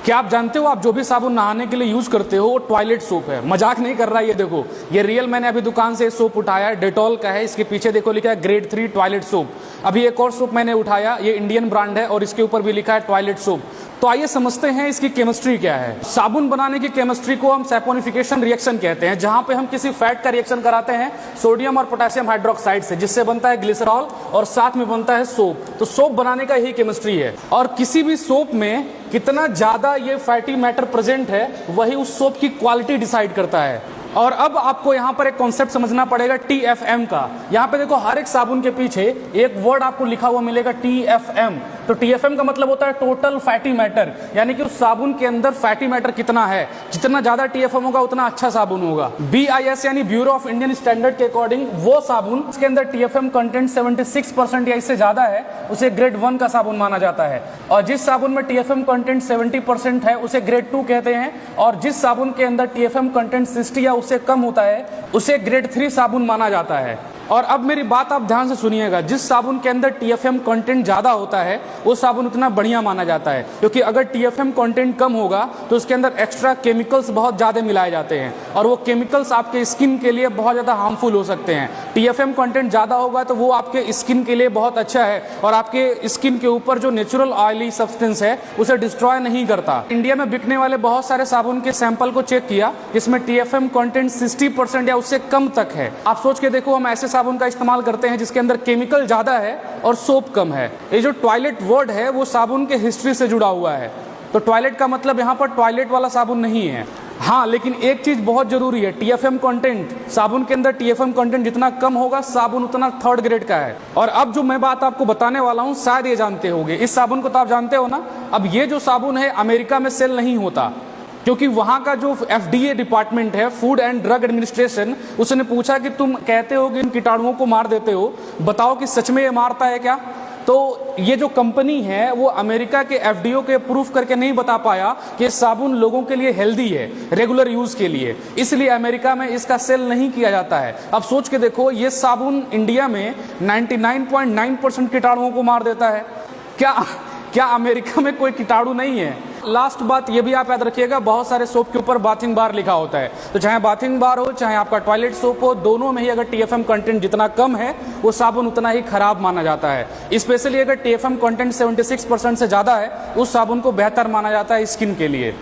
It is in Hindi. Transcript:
क्या आप जानते हो, आप जो भी साबुन नहाने के लिए यूज करते हो वो टॉयलेट सोप है। मजाक नहीं कर रहा है, ये देखो, ये रियल, मैंने अभी दुकान से सोप उठाया है, डेटॉल का है। इसके पीछे देखो लिखा है ग्रेड 3 टॉयलेट सोप। अभी एक और सोप मैंने उठाया, ये इंडियन ब्रांड है और इसके ऊपर भी लिखा है टॉयलेट सोप। तो आइए समझते हैं इसकी केमिस्ट्री क्या है। साबुन बनाने की केमिस्ट्री को हम सैपोनिफिकेशन रिएक्शन कहते हैं, जहां पे हम किसी फैट का रिएक्शन कराते हैं सोडियम और पोटेशियम हाइड्रोक्साइड से, जिससे बनता है ग्लिसरॉल और साथ में बनता है सोप। तो सोप बनाने का यही केमिस्ट्री है। और किसी भी सोप में कितना ज्यादा ये फैटी मैटर प्रेजेंट है, वही उस सोप की क्वालिटी डिसाइड करता है। और अब आपको यहाँ पर एक कॉन्सेप्ट समझना पड़ेगा TFM का। यहाँ पे देखो, हर एक साबुन के पीछे एक वर्ड आपको लिखा हुआ मिलेगा TFM। तो TFM का मतलब होता है टोटल फैटी मैटर, यानी कि उस साबुन के अंदर फैटी मैटर कितना है। जितना ज्यादा TFM होगा उतना अच्छा साबुन होगा। BIS यानी ब्यूरो ऑफ इंडियन स्टैंडर्ड के अकॉर्डिंग वो साबुन उसके अंदर TFM कंटेंट 76% या इससे ज्यादा है, उसे ग्रेड 1 का साबुन माना जाता है। और जिस साबुन में TFM कंटेंट 70% है उसे ग्रेड 2 कहते हैं। और जिस साबुन के अंदर TFM कंटेंट 60 या उससे कम होता है उसे ग्रेड 3 साबुन माना जाता है। और अब मेरी बात आप ध्यान से सुनिएगा, जिस साबुन के अंदर TFM कंटेंट ज्यादा होता है वो साबुन उतना बढ़िया माना जाता है, क्योंकि अगर TFM कंटेंट कम होगा तो उसके अंदर एक्स्ट्रा केमिकल्स बहुत ज्यादा मिलाए जाते हैं और वो केमिकल्स आपके स्किन के लिए बहुत ज्यादा हार्मफुल हो सकते हैं। TFM कंटेंट ज्यादा होगा तो वो आपके स्किन के लिए बहुत अच्छा है और आपके स्किन के ऊपर जो नेचुरल ऑयली सब्सटेंस है उसे डिस्ट्रॉय नहीं करता। इंडिया में बिकने वाले बहुत सारे साबुन के सैंपल को चेक किया जिसमें TFM कंटेंट 60% या उससे कम तक है। आप सोच के देखो, हम ऐसे साबुन का इस्तेमाल करते हैं जिसके अंदर केमिकल ज्यादा है और सोप कम है। ये जो टॉयलेट वर्ड है वो साबुन के हिस्ट्री से जुड़ा हुआ है। तो टॉयलेट का मतलब यहाँ पर टॉयलेट वाला साबुन नहीं है। हाँ, लेकिन एक चीज बहुत जरूरी है, TFM कंटेंट, साबुन के अंदर TFM कंटेंट जितना कम होगा साबुन उतना 3rd ग्रेड का है। और अब जो मैं बात आपको बताने वाला हूँ शायद ये जानते होंगे, इस साबुन को तो आप जानते हो ना। अब ये जो साबुन है अमेरिका में सेल नहीं होता, क्योंकि वहां का जो FDA डिपार्टमेंट है, फूड एंड ड्रग एडमिनिस्ट्रेशन, उसने पूछा कि तुम कहते हो कि इन कीटाणुओं को मार देते हो, बताओ कि सच में ये मारता है क्या। तो ये जो कंपनी है वो अमेरिका के FDO के प्रूफ करके नहीं बता पाया कि साबुन लोगों के लिए हेल्दी है रेगुलर यूज के लिए, इसलिए अमेरिका में इसका सेल नहीं किया जाता है। अब सोच के देखो, ये साबुन इंडिया में 99.9% कीटाणुओं को मार देता है। क्या अमेरिका में कोई कीटाणु नहीं है? लास्ट बात ये भी आप याद रखिएगा, बहुत सारे सोप के ऊपर बाथिंग बार लिखा होता है। तो चाहे बाथिंग बार हो चाहे आपका टॉयलेट सोप हो, दोनों में ही अगर TFM कंटेंट जितना कम है वो साबुन उतना ही खराब माना जाता है। स्पेशली अगर TFM कंटेंट 76% से ज्यादा है उस साबुन को बेहतर माना जाता है स्किन के लिए।